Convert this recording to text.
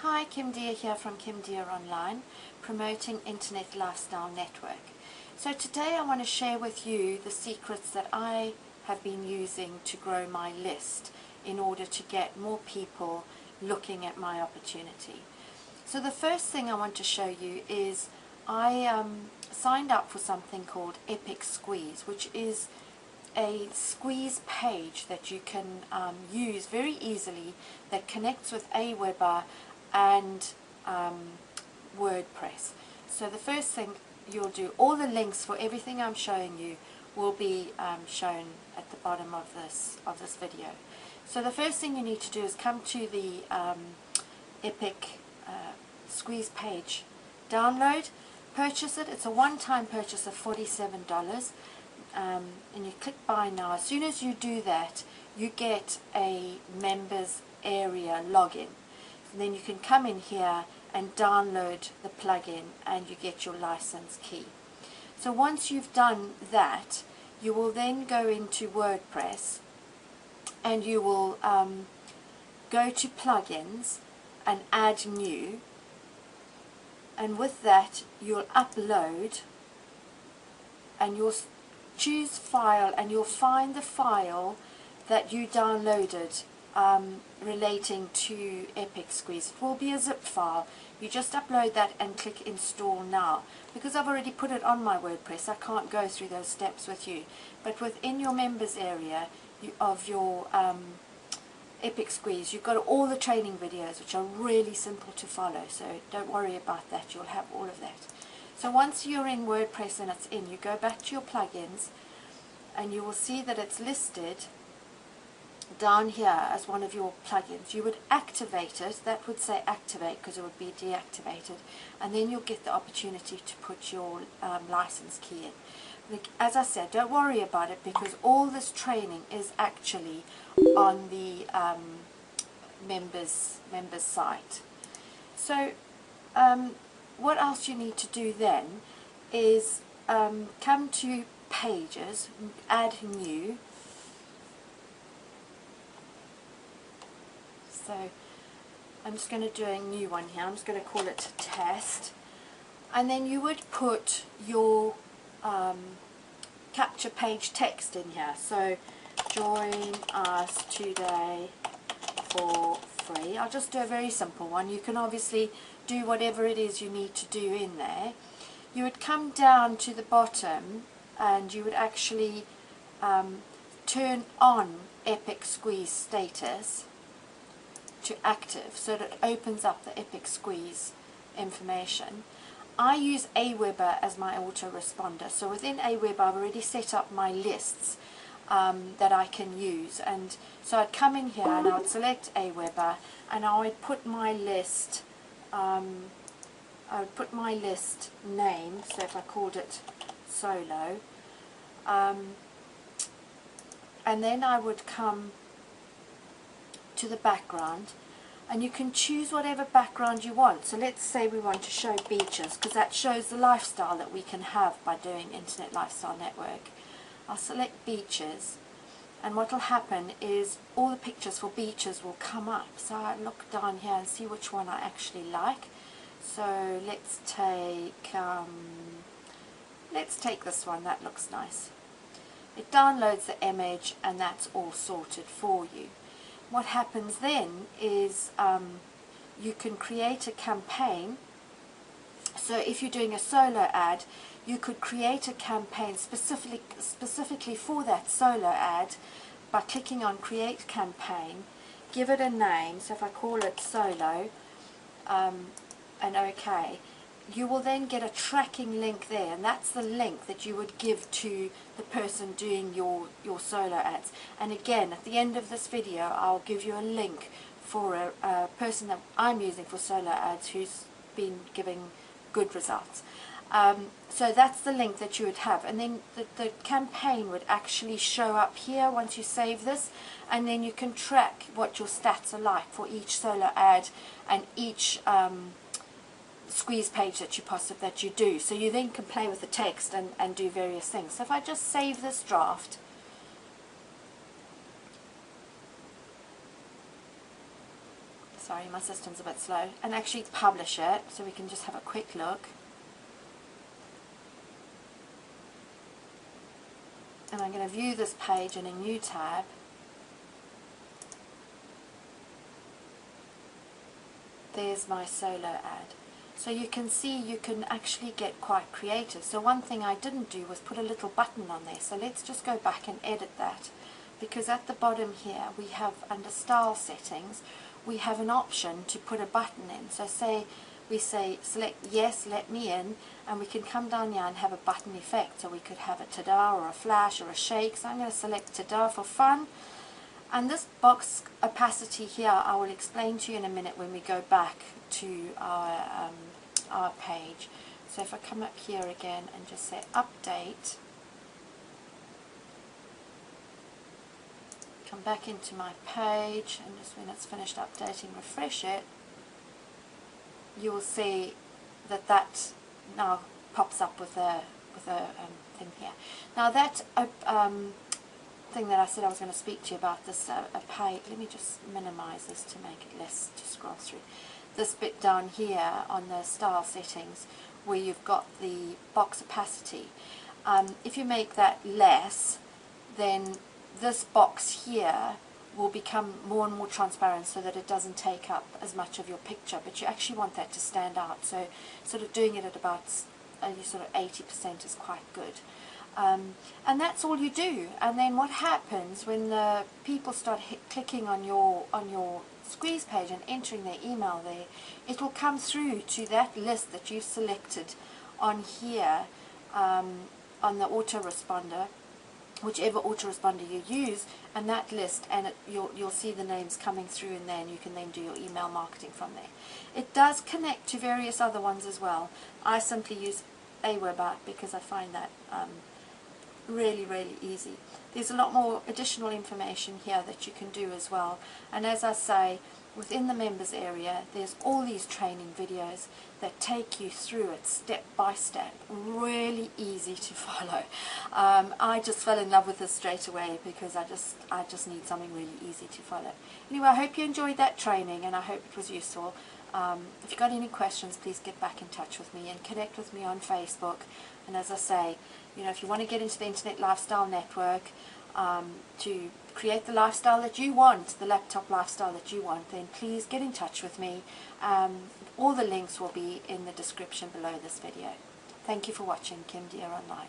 Hi, Kim Deer here from Kim Deer Online, promoting Internet Lifestyle Network. So today I want to share with you the secrets that I have been using to grow my list in order to get more people looking at my opportunity. So the first thing I want to show you is I signed up for something called Epic Squeeze, which is a squeeze page that you can use very easily that connects with Aweber and WordPress. So the first thing you'll do, all the links for everything I'm showing you will be shown at the bottom of this video. So the first thing you need to do is come to the Epic Squeeze page, download, purchase it. It's a one-time purchase of $47, and you click buy now. As soon as you do that, you get a members area login. And then you can come in here and download the plugin and you get your license key. So once you've done that, you will then go into WordPress and you will go to plugins and add new, and with that you'll upload and you'll choose file and you'll find the file that you downloaded relating to Epic Squeeze. It will be a zip file. You just upload that and click install now. Because I've already put it on my WordPress, I can't go through those steps with you. But within your members area of your Epic Squeeze, you've got all the training videos which are really simple to follow, so don't worry about that, you'll have all of that. So once you're in WordPress and it's in, you go back to your plugins and you will see that it's listed down here as one of your plugins. You would activate it. That would say activate because it would be deactivated, and then you'll get the opportunity to put your license key in. As I said, don't worry about it because all this training is actually on the members site. So what else you need to do then is come to pages, add new. So I'm just going to do a new one here. I'm just going to call it test, and then you would put your capture page text in here. So join us today for free. I'll just do a very simple one. You can obviously do whatever it is you need to do in there. You would come down to the bottom and you would actually turn on Epic Squeeze status to active, so that it opens up the Epic Squeeze information. I use Aweber as my autoresponder, so within Aweber I've already set up my lists that I can use, and so I'd come in here and I would select Aweber and I would put my list name, so if I called it solo, and then I would come to the background, and you can choose whatever background you want. So let's say we want to show beaches because that shows the lifestyle that we can have by doing Internet Lifestyle Network. I'll select beaches, and what will happen is all the pictures for beaches will come up. So I look down here and see which one I actually like. So let's take this one. That looks nice. It downloads the image and that's all sorted for you. What happens then is you can create a campaign. So if you're doing a solo ad, you could create a campaign specifically for that solo ad by clicking on create campaign, give it a name. So if I call it solo and OK, you will then get a tracking link there, and that's the link that you would give to the person doing your solo ads. And again, at the end of this video I'll give you a link for a person that I'm using for solo ads who's been giving good results. So that's the link that you would have, and then the campaign would actually show up here once you save this, and then you can track what your stats are like for each solo ad and each squeeze page that you do. So you then can play with the text and do various things. So if I just save this draft, sorry, my system's a bit slow, and actually publish it, so we can just have a quick look. And I'm going to view this page in a new tab. There's my solo ad. So you can see you can actually get quite creative. So one thing I didn't do was put a little button on there. So let's just go back and edit that. Because at the bottom here we have, under style settings, we have an option to put a button in. So say we say select yes, let me in, and we can come down here and have a button effect. So we could have a ta-da or a flash or a shake. So I'm going to select ta-da for fun. And this box opacity here I will explain to you in a minute when we go back to our page. So if I come up here again and just say update, come back into my page, and just when it's finished updating, refresh it, you will see that that now pops up with a thing here. Now that thing that I said I was going to speak to you about, this page, let me just minimize this to make it less to scroll through. This bit down here on the style settings where you've got the box opacity, if you make that less, then this box here will become more and more transparent so that it doesn't take up as much of your picture, but you actually want that to stand out. So sort of doing it at about sort of 80% is quite good. And that's all you do. And then what happens when the people start clicking on your squeeze page and entering their email there, it will come through to that list that you've selected on here, on the autoresponder, whichever autoresponder you use, and that list, and you'll see the names coming through in there, and you can then do your email marketing from there. It does connect to various other ones as well. I simply use Aweber because I find that really, really easy. There's a lot more additional information here that you can do as well, and as I say, within the members area there's all these training videos that take you through it step by step, really easy to follow. I just fell in love with this straight away because I just need something really easy to follow. Anyway, I hope you enjoyed that training and I hope it was useful. If you've got any questions, please get back in touch with me and connect with me on Facebook. And as I say, you know, if you want to get into the Internet Lifestyle Network to create the lifestyle that you want, the laptop lifestyle that you want, then please get in touch with me. All the links will be in the description below this video. Thank you for watching Kim Deer Online.